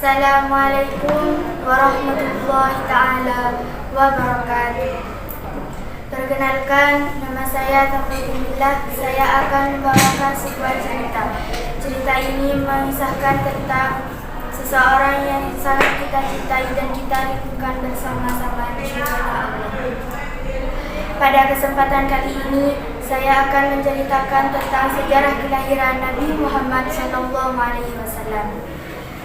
Assalamualaikum warahmatullahi ta'ala wabarakatuh. Perkenalkan, nama saya Taufiqullah. Saya akan membawakan sebuah cerita. Cerita ini mengisahkan tentang seseorang yang sangat kita cintai dan kita rindukan bersama-sama di surga Allah. Pada kesempatan kali ini, saya akan menceritakan tentang sejarah kelahiran Nabi Muhammad SAW.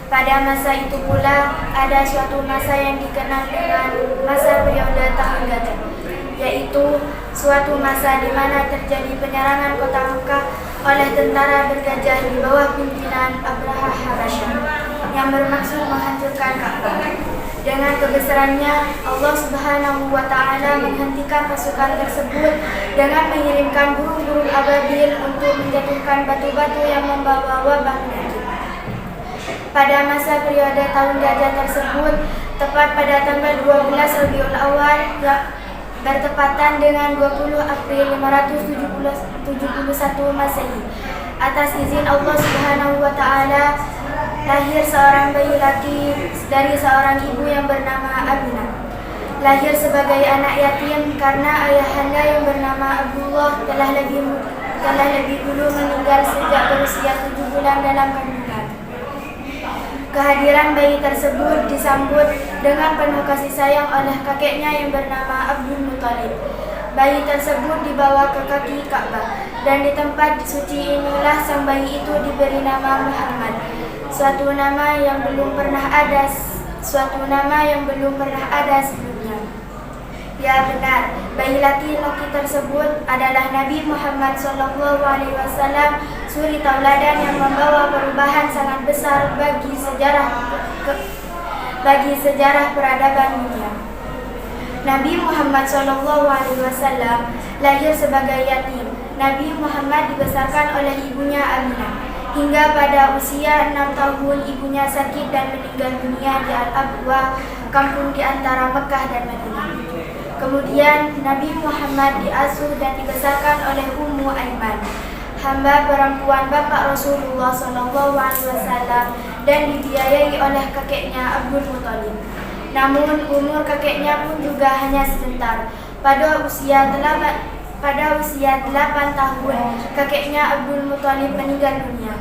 Pada masa itu pula, ada suatu masa yang dikenal dengan masa periode tahun gajah, yaitu suatu masa di mana terjadi penyerangan kota Mekah oleh tentara bergajah di bawah pimpinan Abraha Habasyah yang bermaksud menghancurkan Ka'bah. Dengan kebesarannya, Allah Subhanahu wa Ta'ala menghentikan pasukan tersebut dengan mengirimkan burung-burung ababil untuk menjatuhkan batu-batu yang membawa wabah penyakit. Pada masa periode tahun gajah tersebut, tepat pada tanggal 12 Rabiul Awal yang bertepatan dengan 20 April 571 Masehi, atas izin Allah Subhanahu wa Ta'ala, lahir seorang bayi laki dari seorang ibu yang bernama Aminah. Lahir sebagai anak yatim karena ayahanda yang bernama Abdullah telah lebih dulu meninggal sejak berusia 7 bulan dalam kandungan. Kehadiran bayi tersebut disambut dengan penuh kasih sayang oleh kakeknya yang bernama Abdul Muthalib. Bayi tersebut dibawa ke kaki Ka'bah, dan di tempat suci inilah sang bayi itu diberi nama Muhammad, suatu nama yang belum pernah ada sebelumnya. Ya benar, bayi laki-laki tersebut adalah Nabi Muhammad SAW, suri tauladan yang membawa perubahan sangat besar bagi sejarah peradaban dunia. Nabi Muhammad SAW lahir sebagai yatim. Nabi Muhammad dibesarkan oleh ibunya Aminah. Hingga pada usia 6 tahun ibunya sakit dan meninggal dunia di Al-Abwa, kampung di antara Mekah dan Madinah. Kemudian Nabi Muhammad diasuh dan dibesarkan oleh Ummu Aiman, hamba perempuan bapak Rasulullah SAW, dan dibiayai oleh kakeknya Abdul Muthalib. Namun umur kakeknya pun juga hanya sebentar. Pada usia 8 tahun, kakeknya Abdul Muthalib meninggal dunia.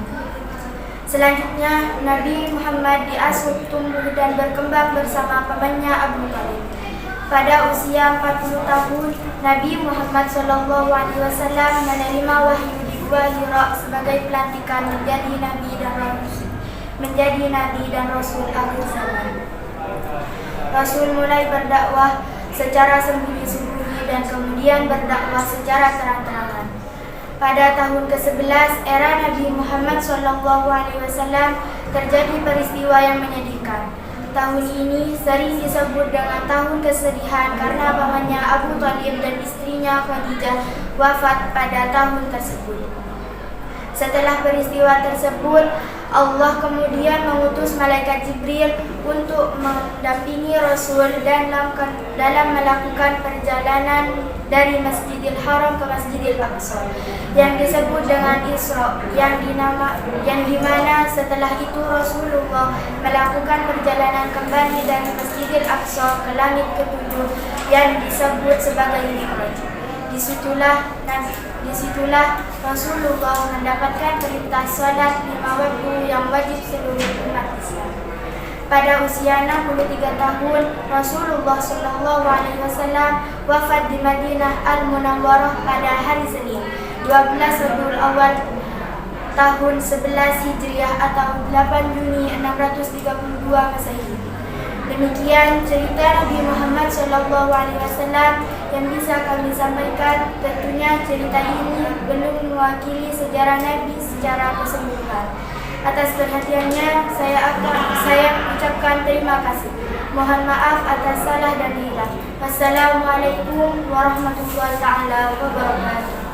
Selanjutnya, Nabi Muhammad diasuh, tumbuh dan berkembang bersama pamannya Abu Thalib. Pada usia 40 tahun, Nabi Muhammad SAW menerima wahyu di Gua Hira sebagai pelantikan menjadi Nabi dan Rasul akhir zaman. Rasul mulai berdakwah secara sembunyi-sembunyi dan kemudian berdakwah secara terang-terangan. Pada tahun ke-11 era Nabi Muhammad SAW terjadi peristiwa yang menyedihkan. Tahun ini sering disebut dengan tahun kesedihan karena pamannya Abu Thalib dan istrinya Khadijah wafat pada tahun tersebut. Setelah peristiwa tersebut, Allah kemudian mengutus malaikat Jibril untuk mendampingi Rasul dalam melakukan perjalanan dari Masjidil Haram ke Masjidil Aqsa yang disebut dengan Isra, yang dimana setelah itu Rasulullah melakukan perjalanan kembali dari Masjidil Aqsa ke langit ketujuh yang disebut sebagai Mi'raj. Disitulah Rasulullah mendapatkan perintah salat 5 waktu yang wajib seluruh umat Islam. Pada usia 63 tahun, Rasulullah SAW wafat di Madinah Al-Munawwarah pada hari Senin, 12 Rabiul Awal tahun 11 Hijriah atau 8 Juni 632 Masehi. Demikian cerita Nabi Muhammad SAW yang bisa kami sampaikan. Tentunya cerita ini belum mewakili sejarah Nabi secara keseluruhan. Atas perhatiannya, saya ucapkan terima kasih. Mohon maaf atas salah dan hilang. Wassalamualaikum warahmatullahi wabarakatuh.